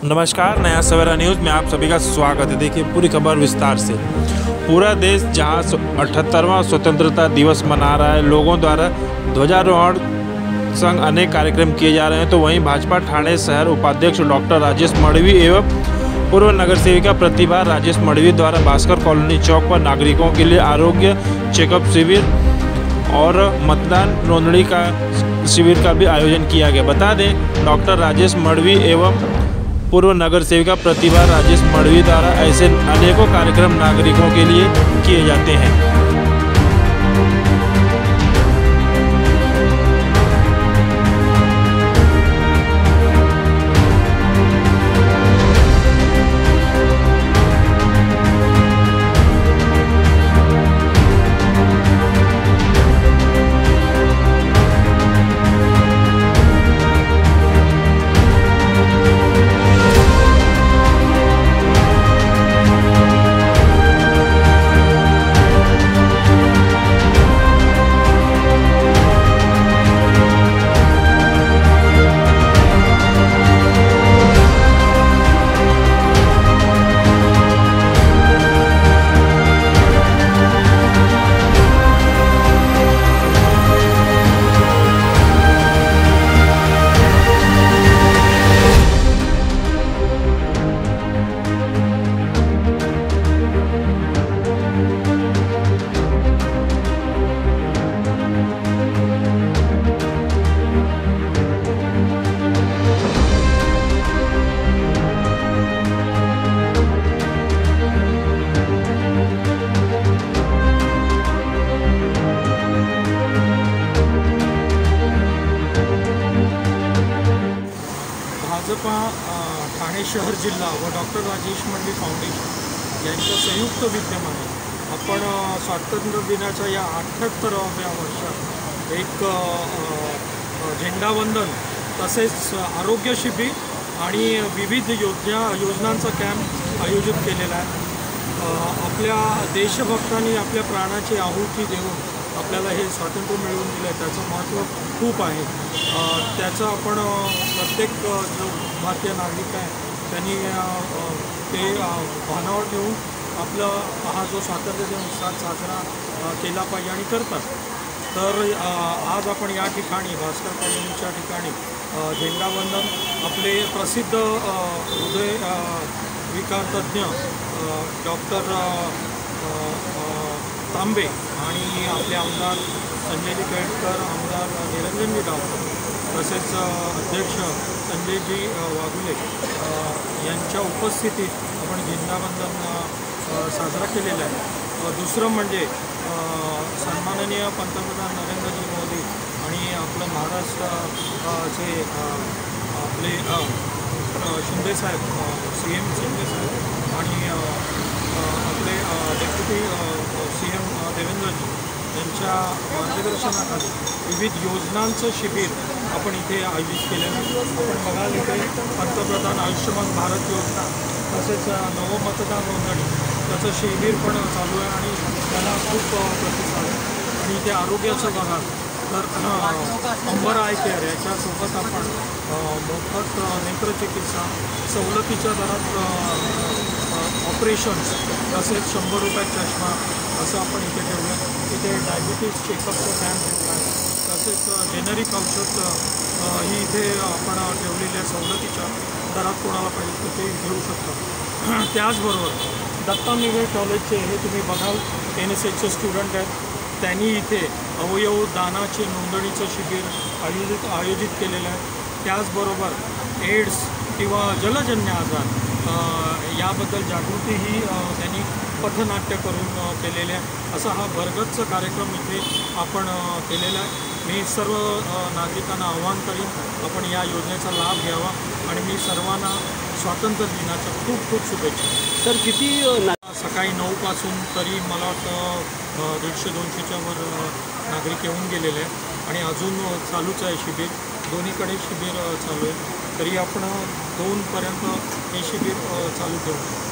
नमस्कार, नया सवेरा न्यूज़ में आप सभी का स्वागत है। देखिए पूरी खबर विस्तार से। पूरा देश जहां 78वां स्वतंत्रता दिवस मना रहा है, लोगों द्वारा ध्वजारोहण संग अनेक कार्यक्रम किए जा रहे हैं, तो वहीं भाजपा ठाणे शहर उपाध्यक्ष डॉक्टर राजेश मढ़वी एवं पूर्व नगर सेविका प्रतिभा राजेश मढ़वी द्वारा भास्कर कॉलोनी चौक पर नागरिकों के लिए आरोग्य चेकअप शिविर और मतदान नोंदणी का शिविर का भी आयोजन किया गया। बता दें, डॉक्टर राजेश मढ़वी एवं पूर्व नगर सेविका प्रतिभा राजेश मढ़वी द्वारा ऐसे अनेकों कार्यक्रम नागरिकों के लिए किए जाते हैं। भाजपा ठाणे शहर जिल्हा व डॉक्टर राजेश मढ़वी फाउंडेशन यांच्या संयुक्त विद्यमाने आपण स्वातंत्र्य दिनाच्या या 78व्या वर्षात एक झेंडावंदन तसेच आरोग्य शिबिर आणि विविध योजनांचा कॅम्प आयोजित केलेला आहे। आपल्या देशभक्तांनी आपल्या प्राणाची आहुती देऊन आपल्याला हे स्वातंत्र्य मिळवून दिलं आहे, त्याचं महत्त्व खूप आहे। त्याचं आपण प्रत्येक जो भारतीय नागरिक आहे त्यांनी ते भानावर ठेवून आपला हा जो स्वातंत्र्य दिन उत्साहात साजरा केला पाहिजे आणि करतात। तर आज आपण या ठिकाणी भास्कर कॉलोनीच्या ठिकाणी झेंडावंदन आपले प्रसिद्ध हृदय विकार तज्ज्ञ डॉक्टर तांबे आणि आपले आमदार संजयजी केळकर, आमदार निरंजनजी डावकर तसेच अध्यक्ष संजयजी वाघुले यांच्या उपस्थितीत आपण झेंडावंदन साजरा केलेला आहे। दुसरं म्हणजे सन्माननीय पंतप्रधान नरेंद्रजी मोदी आणि आपलं महाराष्ट्राचे आपले शिंदेसाहेब CM शिंदेसाहेब आणि आपले डेप्युटी CM देवेंद्रजी यांच्या मार्गदर्शनाखाली विविध योजनांचं शिबिर आपण इथे आयोजित केलेलं आहे। आपण बघाल इथे पंतप्रधान आयुष्यमान भारत योजना तसेच नवमतदार नोंदणी त्याचं शिबिर पण चालू आहे आणि त्याला खूप प्रतिसाद आहे। आणि इथे आरोग्याचं बघाल तर अंबर आय केअर याच्यासोबत आपण मोफत नेत्रचिकित्सा, सवलतीच्या दरात ऑपरेशन्स तसेच 100 रुपयात चष्मा असं आपण इथे ठेवलं। इथे डायबिटीज चेकअपचं कॅम्प ठेवला आहे, तसेच जेनेरिक औषध ही इथे आपण ठेवलेली आहे। सवलतीच्या दरात कोणाला पाहिजे तर ते घेऊ शकतो। त्याचबरोबर दत्ता मेघे कॉलेजचे हे तुम्ही बघाल NSHचे स्टुडंट आहेत, त्यांनी इथे अवयव दानाचे नोंदणीचं शिबिर आयोजित केलेलं आहे। त्याचबरोबर एड्स किंवा जलजन्य आजार याबद्दल जागृतीही त्यांनी पथनाट्य करून केलेले आहे। असा हा भरगच्च कार्यक्रम इथे आपण केलेला आहे। मी सर्व नागरिकांना आवाहन करीन आपण या योजनेचा लाभ घ्यावा आणि मी सर्वांना स्वातंत्र्य दिनाच्या खूप खूप शुभेच्छा। सर किती सकाळी 9 पासून तरी मला वाटतं 150-200च्या वर नागरिक येऊन गेलेले आहेत आणि अजून चालूच आहे शिबिर, दोन्हीकडे शिबिर चालू आहे। तरी आपण 2 पर्यंत हे शिबिर चालू ठेवू।